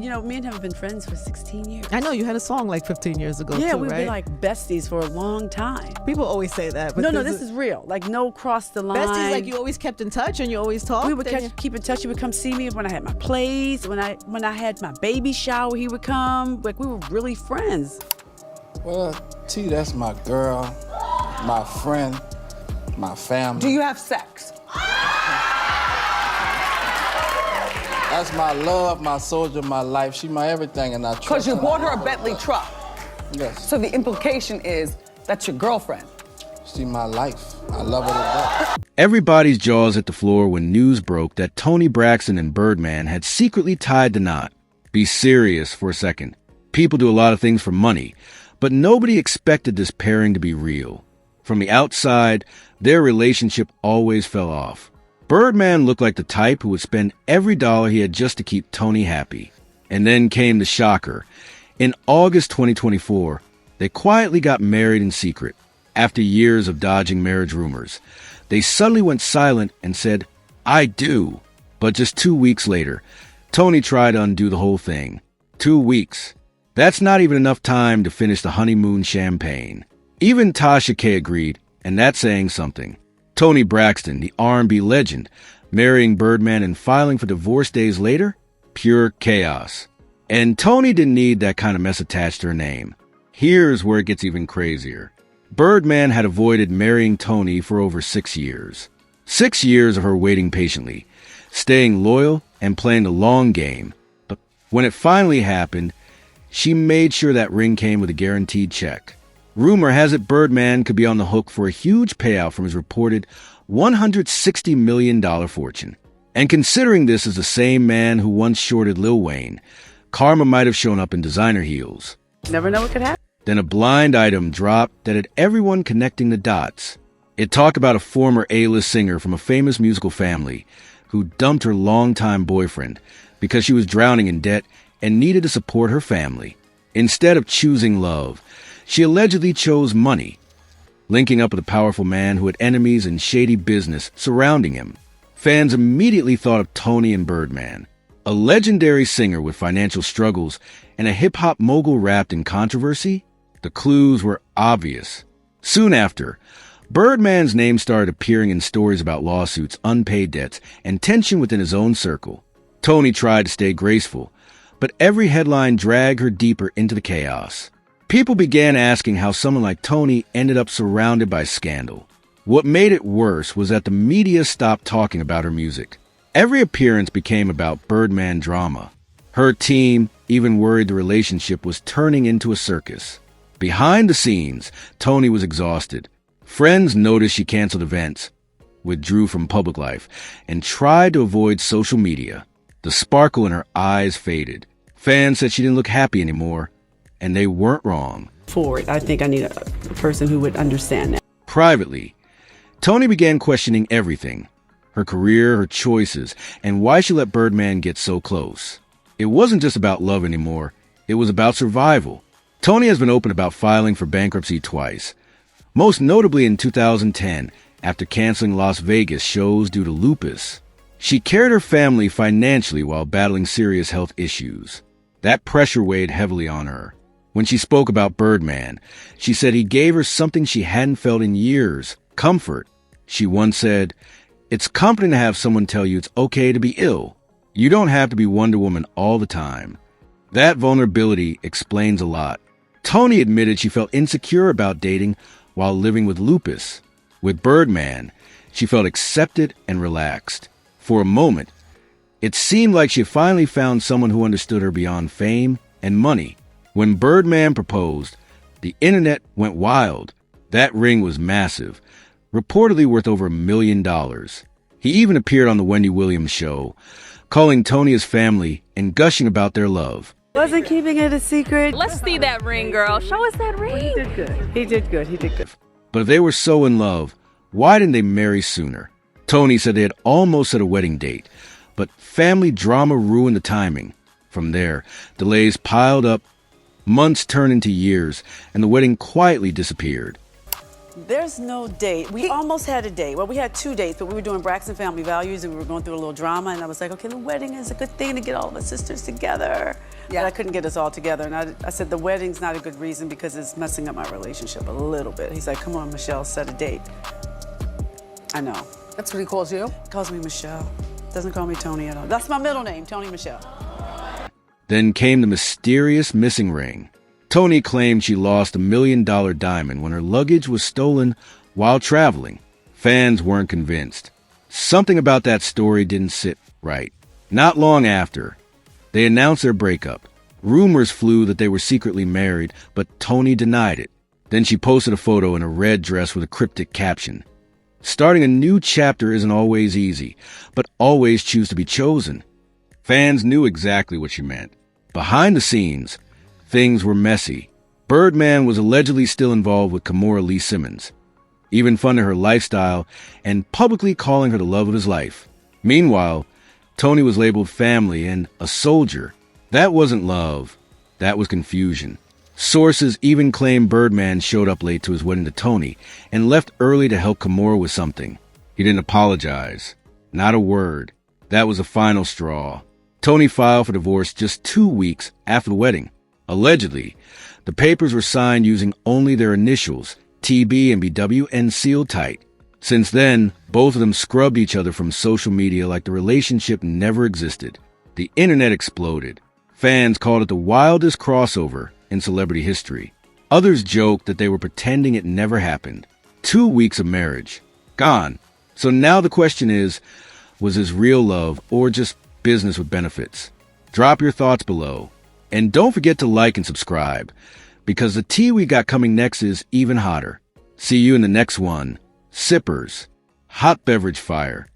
You know, me and him have been friends for 16 years. I know you had a song like 15 years ago. Yeah, too, we've right? been like besties for a long time. People always say that. But No, this is real. Like no cross the line. Besties, like you always kept in touch and you always talked. We would keep in touch. He would come see me when I had my plays. When I had my baby shower, he would come. Like we were really friends. Well, T, that's my girl, my friend, my family. Do you have sex? That's my love, my soldier, my life. She my everything, and I trust her. Because you bought her a Bentley truck. Yes. So the implication is that's your girlfriend. She my life. I love her to death. Everybody's jaws hit the floor when news broke that Toni Braxton and Birdman had secretly tied the knot. Be serious for a second. People do a lot of things for money, but nobody expected this pairing to be real. From the outside, their relationship always fell off. Birdman looked like the type who would spend every dollar he had just to keep Toni happy. And then came the shocker. In August 2024, they quietly got married in secret. After years of dodging marriage rumors, they suddenly went silent and said, "I do." But just 2 weeks later, Toni tried to undo the whole thing. 2 weeks. That's not even enough time to finish the honeymoon champagne. Even Tasha K agreed, and that's saying something. Toni Braxton, the R&B legend, marrying Birdman and filing for divorce days later? Pure chaos. And Toni didn't need that kind of mess attached to her name. Here's where it gets even crazier. Birdman had avoided marrying Toni for over 6 years. 6 years of her waiting patiently, staying loyal and playing the long game. But when it finally happened, she made sure that ring came with a guaranteed check. Rumor has it Birdman could be on the hook for a huge payout from his reported $160 million fortune. And considering this is the same man who once shorted Lil Wayne, karma might have shown up in designer heels. Never know what could happen. Then a blind item dropped that had everyone connecting the dots. It talked about a former A-list singer from a famous musical family who dumped her longtime boyfriend because she was drowning in debt and needed to support her family. Instead of choosing love, she allegedly chose money, linking up with a powerful man who had enemies and shady business surrounding him. Fans immediately thought of Toni and Birdman, a legendary singer with financial struggles and a hip-hop mogul wrapped in controversy. The clues were obvious. Soon after, Birdman's name started appearing in stories about lawsuits, unpaid debts, and tension within his own circle. Toni tried to stay graceful, but every headline dragged her deeper into the chaos. People began asking how someone like Toni ended up surrounded by scandal. What made it worse was that the media stopped talking about her music. Every appearance became about Birdman drama. Her team even worried the relationship was turning into a circus. Behind the scenes, Toni was exhausted. Friends noticed she canceled events, withdrew from public life, and tried to avoid social media. The sparkle in her eyes faded. Fans said she didn't look happy anymore. And they weren't wrong. Forward, I think I need a person who would understand that. Privately, Toni began questioning everything. Her career, her choices, and why she let Birdman get so close. It wasn't just about love anymore. It was about survival. Toni has been open about filing for bankruptcy twice. Most notably in 2010, after canceling Las Vegas shows due to lupus. She carried her family financially while battling serious health issues. That pressure weighed heavily on her. When she spoke about Birdman, she said he gave her something she hadn't felt in years, comfort. She once said, "It's comforting to have someone tell you it's okay to be ill. You don't have to be Wonder Woman all the time." That vulnerability explains a lot. Toni admitted she felt insecure about dating while living with lupus. With Birdman, she felt accepted and relaxed. For a moment, it seemed like she had finally found someone who understood her beyond fame and money. When Birdman proposed, the internet went wild. That ring was massive, reportedly worth over $1 million. He even appeared on the Wendy Williams show, calling Toni his family and gushing about their love. Wasn't keeping it a secret. Let's see that ring, girl. Show us that ring. He did good. He did good. He did good. But if they were so in love, why didn't they marry sooner? Toni said they had almost set a wedding date, but family drama ruined the timing. From there, delays piled up, months turned into years, and the wedding quietly disappeared. There's no date. We almost had a date. Well, we had 2 dates, but we were doing Braxton Family Values and we were going through a little drama. And I was like, okay, the wedding is a good thing to get all of our sisters together. Yeah. But I couldn't get us all together. And I said, the wedding's not a good reason because it's messing up my relationship a little bit. He's like, come on, Michelle, set a date. I know. That's what he calls you? He calls me Michelle. Doesn't call me Toni at all. That's my middle name, Toni Michelle. Then came the mysterious missing ring. Toni claimed she lost $1 million diamond when her luggage was stolen while traveling. Fans weren't convinced. Something about that story didn't sit right. Not long after, they announced their breakup. Rumors flew that they were secretly married, but Toni denied it. Then she posted a photo in a red dress with a cryptic caption. Starting a new chapter isn't always easy, but always choose to be chosen. Fans knew exactly what she meant. Behind the scenes, things were messy. Birdman was allegedly still involved with Kimora Lee Simmons, even funded her lifestyle and publicly calling her the love of his life. Meanwhile, Toni was labeled family and a soldier. That wasn't love. That was confusion. Sources even claim Birdman showed up late to his wedding to Toni and left early to help Kimora with something. He didn't apologize. Not a word. That was the final straw. Toni filed for divorce just 2 weeks after the wedding. Allegedly, the papers were signed using only their initials, TB and BW, and sealed tight. Since then, both of them scrubbed each other from social media like the relationship never existed. The internet exploded. Fans called it the wildest crossover in celebrity history. Others joked that they were pretending it never happened. 2 weeks of marriage. Gone. So now the question is, was this real love or just business with benefits? Drop your thoughts below. And don't forget to like and subscribe, because the tea we got coming next is even hotter. See you in the next one. Sippers. Hot beverage fire.